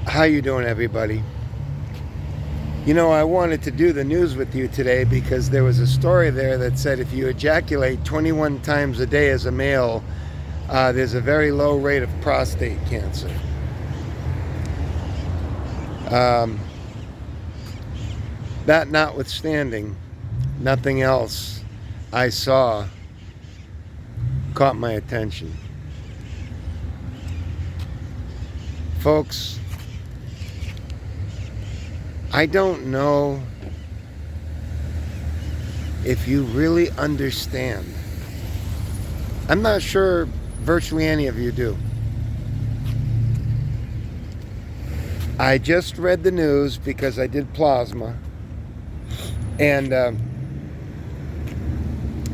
How you doing, everybody? You know, I wanted to do the news with you today because there was a story there that said if you ejaculate 21 times a day as a male, there's a very low rate of prostate cancer. Um, that notwithstanding, nothing else I saw caught my attention. Folks, I don't know if you really understand. I'm not sure virtually any of you do. I just read the news because I did plasma, and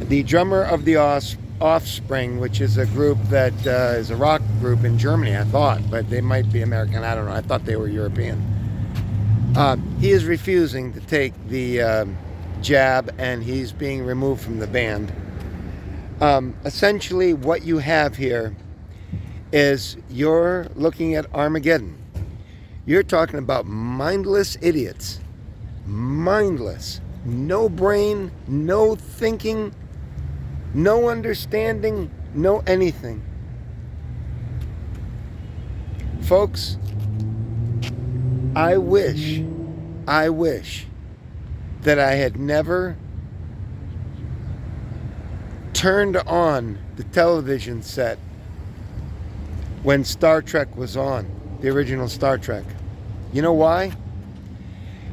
the drummer of the Offspring, which is a group that is a rock group in Germany, I thought, but they might be American, I don't know, I thought they were European. He is refusing to take the jab, and he's being removed from the band. Essentially, what you have here is you're looking at Armageddon. You're talking about mindless idiots. Mindless. No brain, no thinking, no understanding, no anything. Folks, I wish that I had never turned on the television set when Star Trek was on, the original Star Trek. You know why?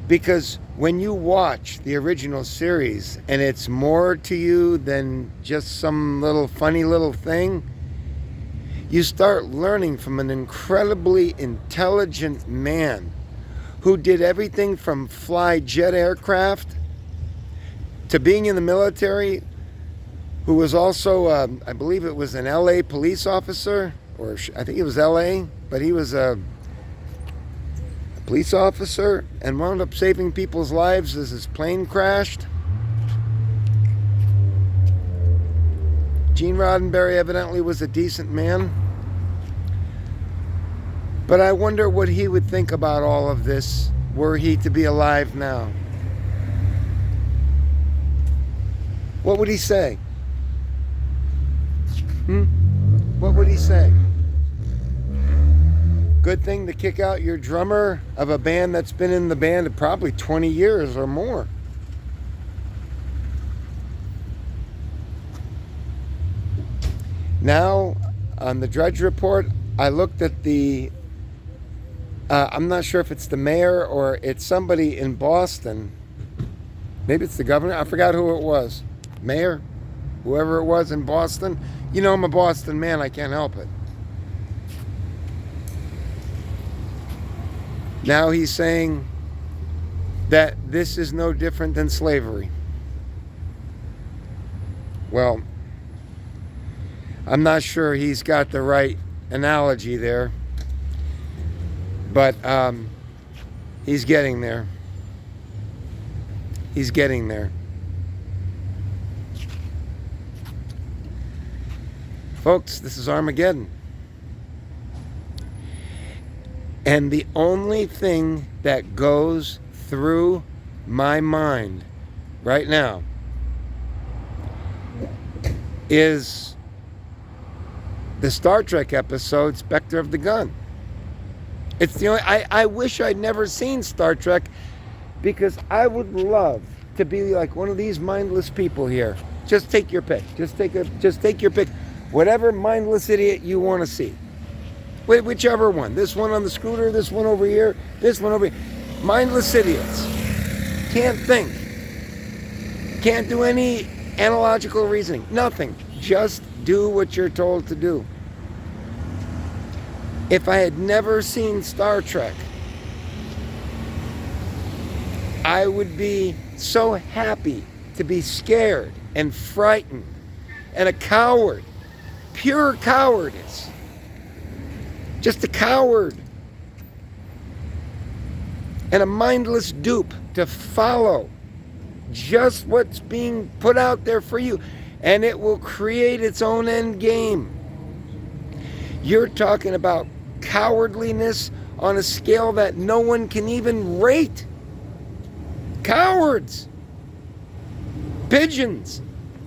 Because when you watch the original series and it's more to you than just some little funny little thing, you start learning from an incredibly intelligent man who did everything from fly jet aircraft to being in the military, who was also, I believe it was an LA police officer, or I think it was LA, but he was a police officer and wound up saving people's lives as his plane crashed. Gene Roddenberry evidently was a decent man. But I wonder what he would think about all of this were he to be alive now. What would he say? What would he say? Good thing to kick out your drummer of a band that's been in the band probably 20 years or more. Now, on the Drudge Report, I looked at the I'm not sure if it's the mayor or it's somebody in Boston. Maybe it's the governor. I forgot who it was. Mayor, whoever it was in Boston. You know, I'm a Boston man. I can't help it. Now he's saying that this is no different than slavery. Well, I'm not sure he's got the right analogy there. But he's getting there. He's getting there. Folks, this is Armageddon. And the only thing that goes through my mind right now is the Star Trek episode, Spectre of the Gun. It's the only, I wish I'd never seen Star Trek because I would love to be like one of these mindless people here. Just take your pick. Just take your pick. Whatever mindless idiot you want to see. Whichever one. This one on the scooter, this one over here, this one over here. Mindless idiots. Can't think. Can't do any analogical reasoning. Nothing. Just do what you're told to do. If I had never seen Star Trek, I would be so happy to be scared and frightened and a coward. Pure cowardice. Just a coward. And a mindless dupe to follow just what's being put out there for you. And it will create its own end game. You're talking about cowardliness on a scale that no one can even rate. Cowards. Pigeons.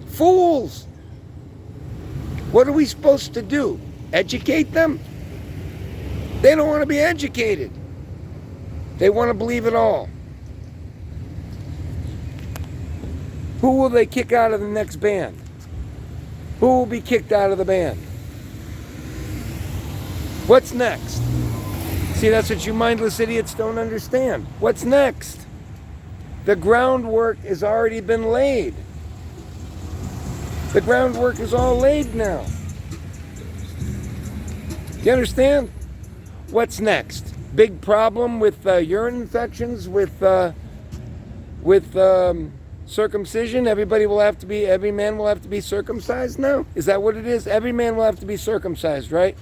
Fools. What are we supposed to do? Educate them? They don't want to be educated. They want to believe it all. Who will they kick out of the next band? Who will be kicked out of the band? What's next? See, that's what you mindless idiots don't understand. What's next? The groundwork has already been laid. The groundwork is all laid now. You understand? What's next? Big problem with urine infections, with circumcision. Every man will have to be circumcised now? Is that what it is? Every man will have to be circumcised, right?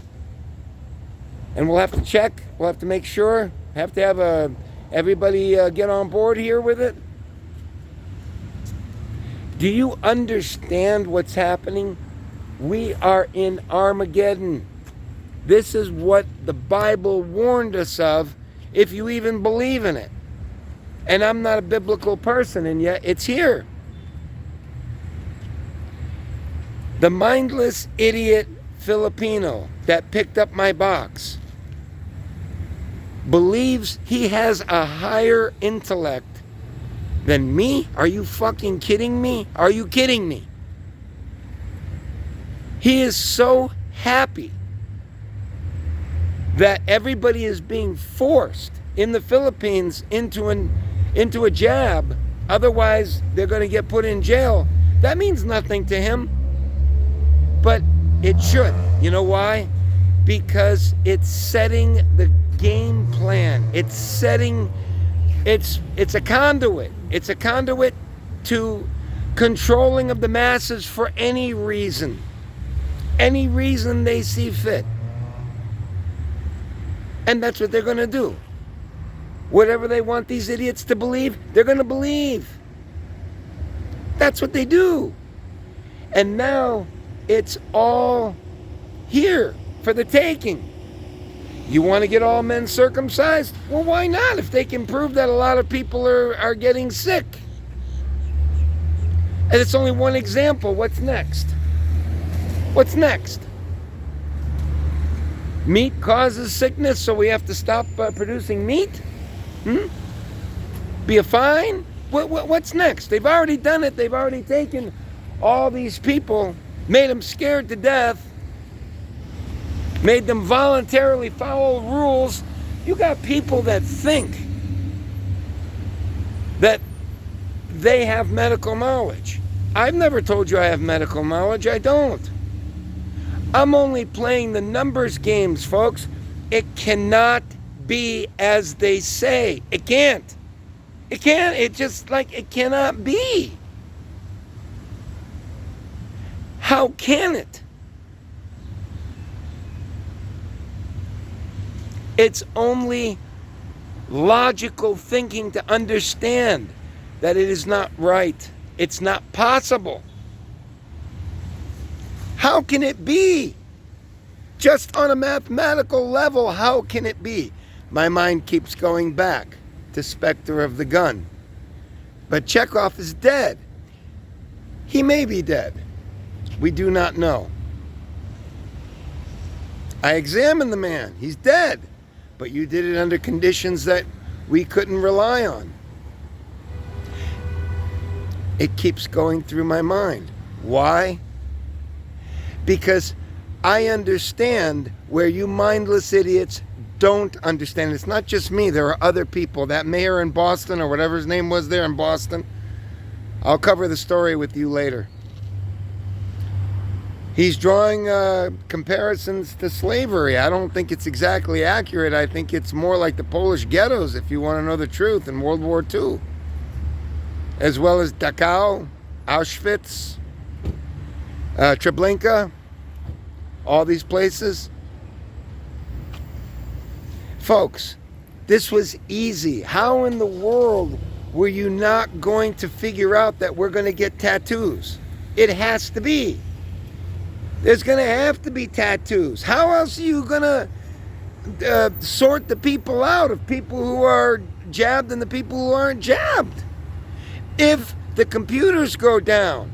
And we'll have to check, we'll have to make sure, have to have everybody get on board here with it. Do you understand what's happening? We are in Armageddon. This is what the Bible warned us of, if you even believe in it. And I'm not a biblical person, and yet it's here. The mindless idiot Filipino that picked up my box believes he has a higher intellect than me? Are you fucking kidding me? Are you kidding me? He is so happy that everybody is being forced in the Philippines into a jab. Otherwise, they're going to get put in jail. That means nothing to him. But it should. You know why? Because it's setting the game plan. It's a conduit. It's a conduit to controlling of the masses for any reason. Any reason they see fit. And that's what they're going to do. Whatever they want these idiots to believe, they're going to believe. That's what they do. And now it's all here for the taking. You want to get all men circumcised? Well, why not, if they can prove that a lot of people are getting sick? And it's only one example. What's next? What's next? Meat causes sickness, so we have to stop producing meat? Be a fine? What's next? They've already done it. They've already taken all these people, made them scared to death, made them voluntarily follow rules. You got people that think that they have medical knowledge. I've never told you I have medical knowledge. I don't. I'm only playing the numbers games, folks. It cannot be as they say. It can't. It can't. It cannot be. How can it? It's only logical thinking to understand that it is not right. It's not possible. How can it be? Just on a mathematical level, how can it be? My mind keeps going back to Spectre of the Gun. But Chekhov is dead. He may be dead. We do not know. I examined the man. He's dead. But you did it under conditions that we couldn't rely on. It keeps going through my mind. Why? Because I understand where you mindless idiots don't understand. It's not just me. There are other people. That mayor in Boston, or whatever his name was there in Boston, I'll cover the story with you later. He's drawing comparisons to slavery. I don't think it's exactly accurate. I think it's more like the Polish ghettos, if you want to know the truth, in World War II. As well as Dachau, Auschwitz, Treblinka, all these places. Folks, this was easy. How in the world were you not going to figure out that we're going to get tattoos? It has to be. There's going to have to be tattoos. How else are you going to sort the people out of people who are jabbed and the people who aren't jabbed. If the computers go down,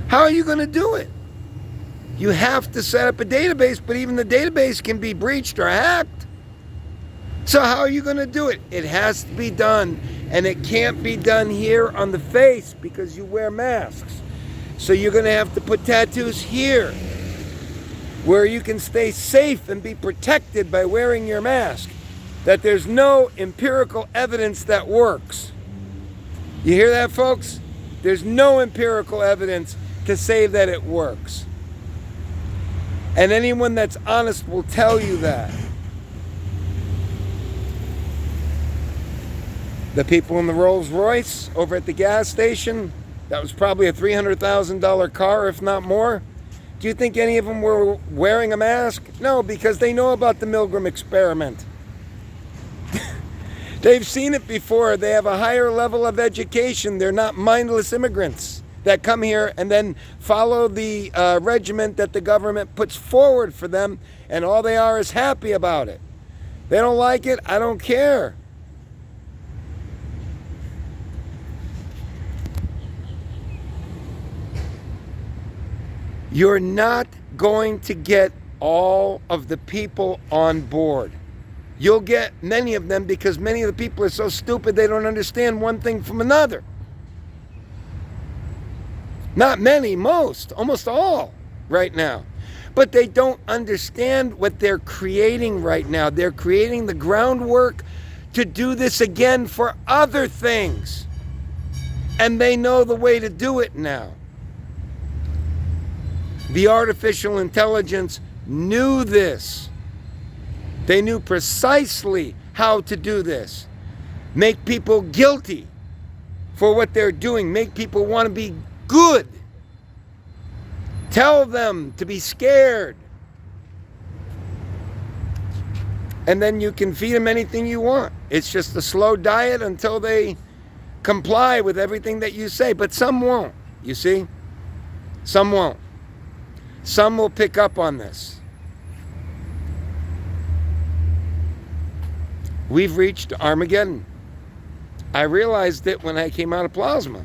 how are you going to do it? You have to set up a database, but even the database can be breached or hacked. So how are you going to do it? It has to be done, and it can't be done here on the face because you wear masks. So you're going to have to put tattoos here where you can stay safe and be protected by wearing your mask. That there's no empirical evidence that works. You hear that, folks? There's no empirical evidence to say that it works. And anyone that's honest will tell you that. The people in the Rolls Royce over at the gas station, that was probably a $300,000 car, if not more. Do you think any of them were wearing a mask? No, because they know about the Milgram experiment. They've seen it before. They have a higher level of education. They're not mindless immigrants that come here and then follow the regiment that the government puts forward for them, and all they are is happy about it. They don't like it. I don't care. You're not going to get all of the people on board. You'll get many of them because many of the people are so stupid they don't understand one thing from another. Not many, most, almost all right now. But they don't understand what they're creating right now. They're creating the groundwork to do this again for other things. And they know the way to do it now. The artificial intelligence knew this. They knew precisely how to do this. Make people guilty for what they're doing. Make people want to be good. Tell them to be scared. And then you can feed them anything you want. It's just a slow diet until they comply with everything that you say. But some won't, you see? Some won't. Some will pick up on this. We've reached Armageddon. I realized it when I came out of plasma.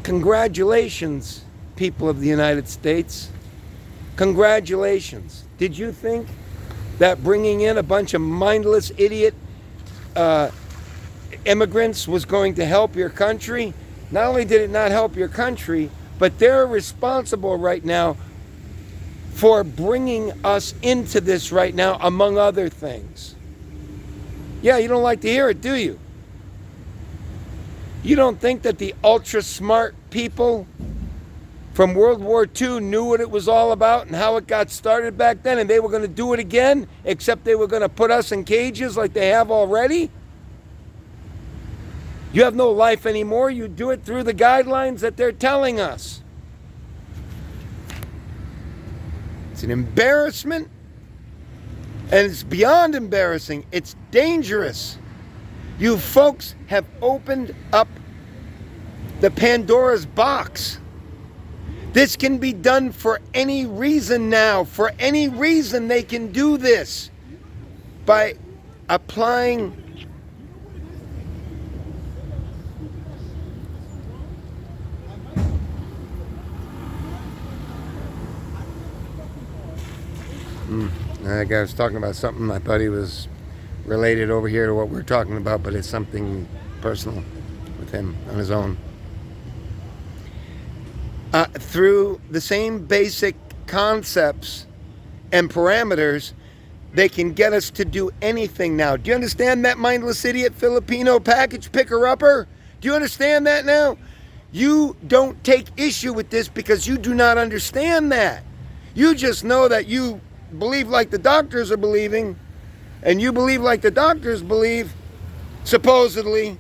Congratulations, people of the United States. Congratulations. Did you think that bringing in a bunch of mindless idiot immigrants was going to help your country? Not only did it not help your country, but they're responsible right now for bringing us into this right now, among other things. Yeah, you don't like to hear it, do you? You don't think that the ultra smart people from World War II knew what it was all about and how it got started back then, and they were going to do it again, except they were going to put us in cages like they have already? You have no life anymore. You do it through the guidelines that they're telling us. It's an embarrassment, and it's beyond embarrassing. It's dangerous. You folks have opened up the Pandora's box. This can be done for any reason now. For any reason they can do this by applying That guy was talking about something. I thought he was related over here to what we're talking about, but it's something personal with him on his own. Through the same basic concepts and parameters, they can get us to do anything now. Do you understand that, mindless idiot Filipino package picker-upper? Do you understand that now? You don't take issue with this because you do not understand that. You just know that you believe like the doctors are believing, and you believe like the doctors believe, supposedly.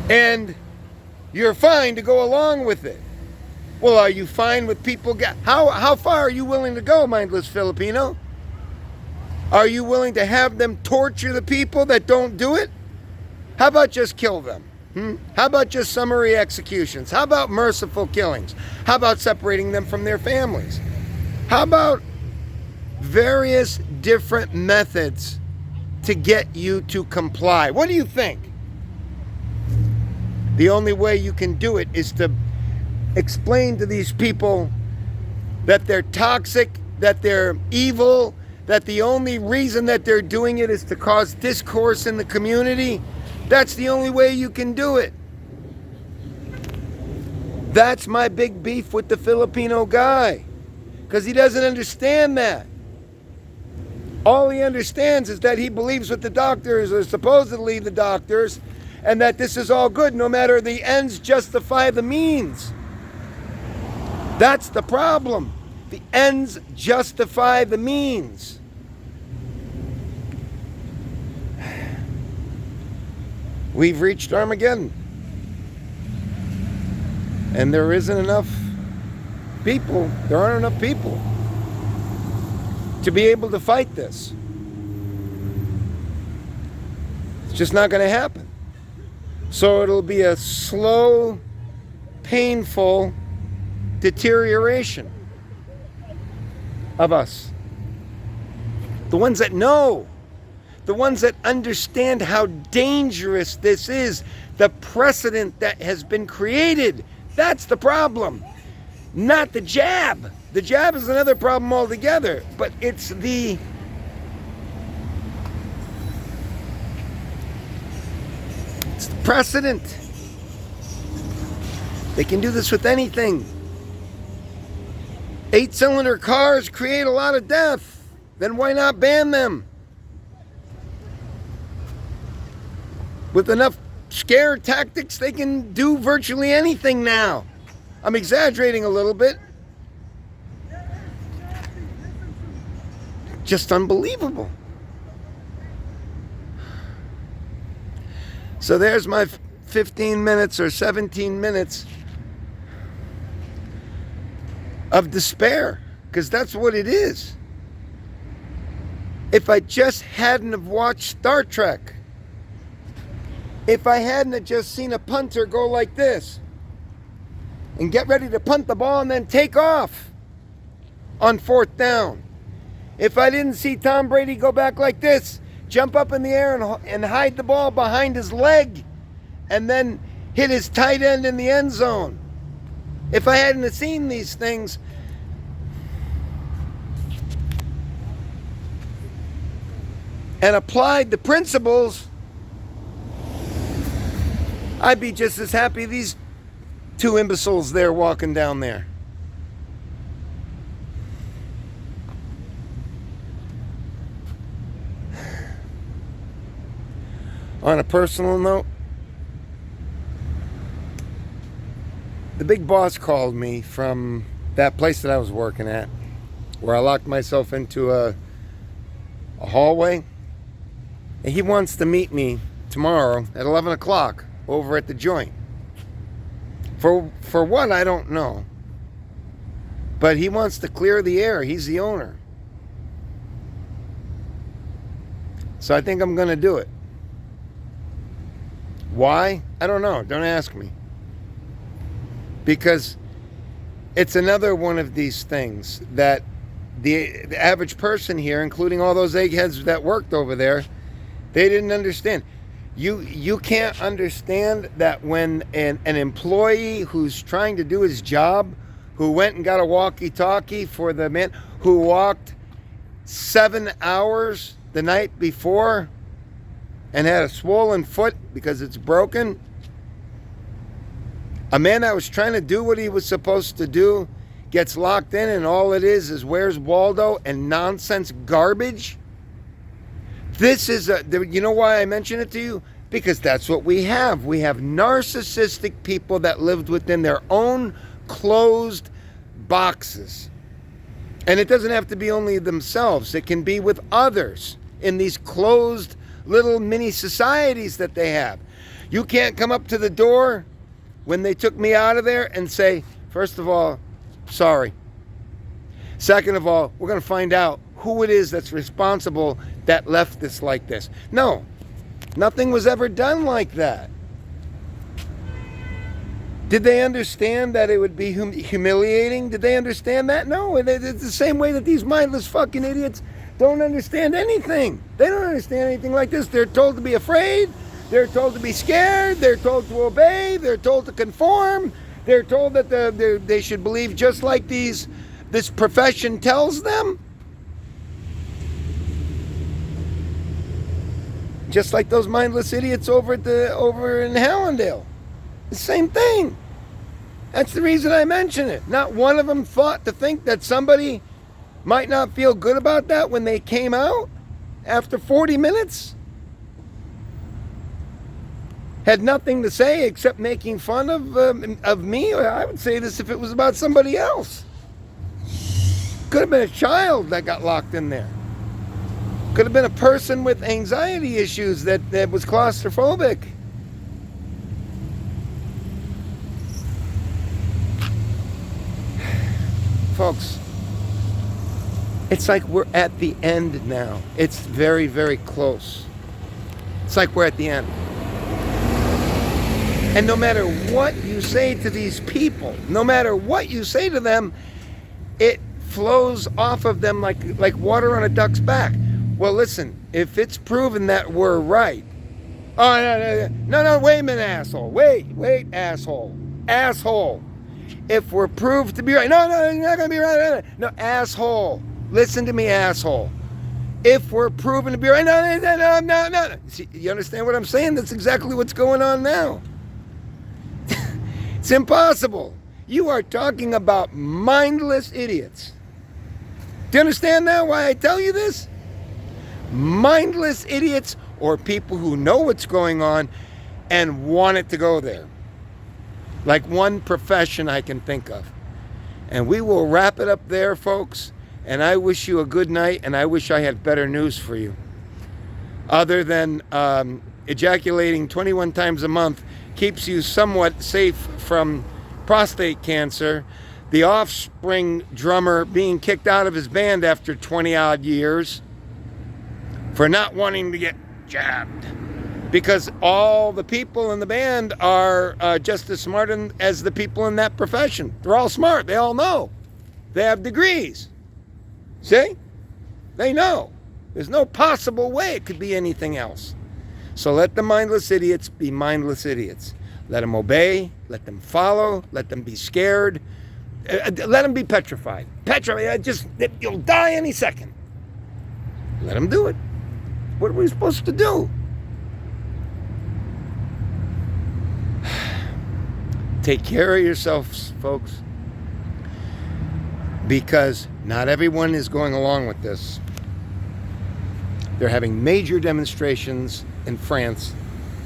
And you're fine to go along with it. Well, are you fine with people? How far are you willing to go, mindless Filipino? Are you willing to have them torture the people that don't do it? How about just kill them? How about just summary executions? How about merciful killings? How about separating them from their families? How about various different methods to get you to comply? What do you think? The only way you can do it is to explain to these people that they're toxic, that they're evil, that the only reason that they're doing it is to cause discourse in the community. That's the only way you can do it. That's my big beef with the Filipino guy, because he doesn't understand that. All he understands is that he believes what the doctors, or supposedly the doctors, and that this is all good, no matter the ends justify the means. That's the problem. The ends justify the means. We've reached Armageddon. And there isn't enough people, there aren't enough people to be able to fight this. It's just not going to happen. So it'll be a slow, painful deterioration of us. The ones that know, the ones that understand how dangerous this is, the precedent that has been created, that's the problem. Not the jab. The jab is another problem altogether, but it's the precedent. They can do this with anything. 8-cylinder cars create a lot of death. Then why not ban them? With enough scare tactics, they can do virtually anything now. I'm exaggerating a little bit. Just unbelievable. So there's my 15 minutes or 17 minutes of despair, because that's what it is. If I just hadn't have watched Star Trek, if I hadn't have just seen a punter go like this and get ready to punt the ball and then take off on 4th down, if I didn't see Tom Brady go back like this, jump up in the air and hide the ball behind his leg and then hit his tight end in the end zone, if I hadn't have seen these things, and applied the principles, I'd be just as happy these two imbeciles there walking down there. On a personal note, the big boss called me from that place that I was working at, where I locked myself into a hallway. And he wants to meet me tomorrow at 11 o'clock over at the joint. For what, I don't know. But he wants to clear the air. He's the owner. So I think I'm going to do it. Why? I don't know. Don't ask me. Because it's another one of these things that the average person here, including all those eggheads that worked over there, they didn't understand. You can't understand that when an employee who's trying to do his job, who went and got a walkie-talkie for the man, who walked 7 hours the night before and had a swollen foot because it's broken, a man that was trying to do what he was supposed to do gets locked in, and all it is where's Waldo and nonsense garbage. This is you know why I mention it to you? Because that's what we have. We have narcissistic people that lived within their own closed boxes. And it doesn't have to be only themselves. It can be with others in these closed little mini societies that they have. You can't come up to the door when they took me out of there and say, first of all, sorry. Second of all, we're going to find out who it is that's responsible that left this like this. No, nothing was ever done like that. Did they understand that it would be humiliating? Did they understand that? No. It's the same way that these mindless fucking idiots don't understand anything. They don't understand anything like this. They're told to be afraid. They're told to be scared. They're told to obey. They're told to conform. They're told that they should believe just like this profession tells them. Just like those mindless idiots over in Hallandale. The same thing. That's the reason I mention it. Not one of them thought to think that somebody might not feel good about that when they came out after 40 minutes. Had nothing to say except making fun of me. I would say this if it was about somebody else. Could have been a child that got locked in there. Could have been a person with anxiety issues that was claustrophobic. Folks, it's like we're at the end now. It's very, very close. It's like we're at the end. And no matter what you say to these people, no matter what you say to them, it flows off of them like water on a duck's back. Well, listen, if it's proven that we're right. Oh, no, wait a minute, asshole. Wait, asshole. Asshole. If we're proved to be right. No, you're not going to be right. No, asshole. Listen to me, asshole. If we're proven to be right. No. See, you understand what I'm saying? That's exactly what's going on now. It's impossible. You are talking about mindless idiots. Do you understand now why I tell you this? Mindless idiots or people who know what's going on and want it to go there. Like one profession I can think of. And we will wrap it up there, folks. And I wish you a good night, and I wish I had better news for you. Other than ejaculating 21 times a month keeps you somewhat safe from prostate cancer. The Offspring drummer being kicked out of his band after 20 odd years for not wanting to get jabbed. Because all the people in the band are just as smart as the people in that profession. They're all smart. They all know. They have degrees. See? They know. There's no possible way it could be anything else. So let the mindless idiots be mindless idiots. Let them obey. Let them follow. Let them be scared. Let them be petrified. You'll die any second. Let them do it. What are we supposed to do? Take care of yourselves, folks, because not everyone is going along with this. They're having major demonstrations in France,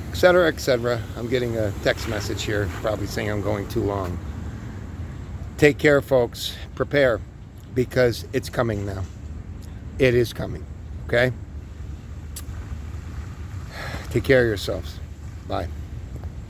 etc., etc. I'm getting a text message here, probably saying I'm going too long. Take care, folks. Prepare, because it's coming now. It is coming, okay? Take care of yourselves. Bye.